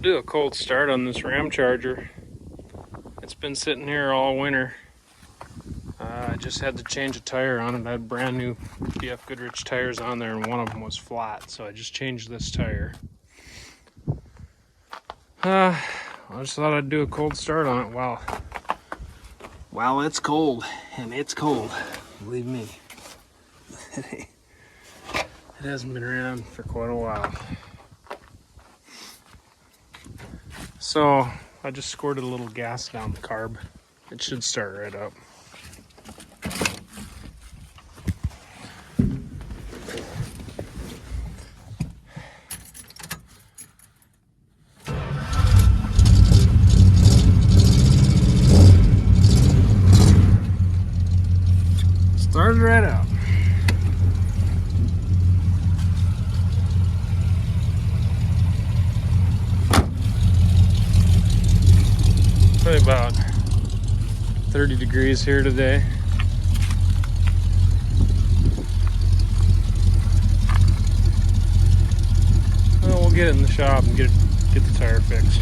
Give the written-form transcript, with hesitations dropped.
Do a cold start on this Ramcharger. It's been sitting here all winter. I just had to change a tire on it. I had brand new BF Goodrich tires on there and one of them was flat, so I just changed this tire. I just thought I'd do a cold start on it. Wow, it's cold, and it's cold, believe me. It hasn't been around for quite a while. So I just squirted a little gas down the carb. It should start right up. Started right up. Probably about 30 degrees here today. Well, we'll get it in the shop and get the tire fixed.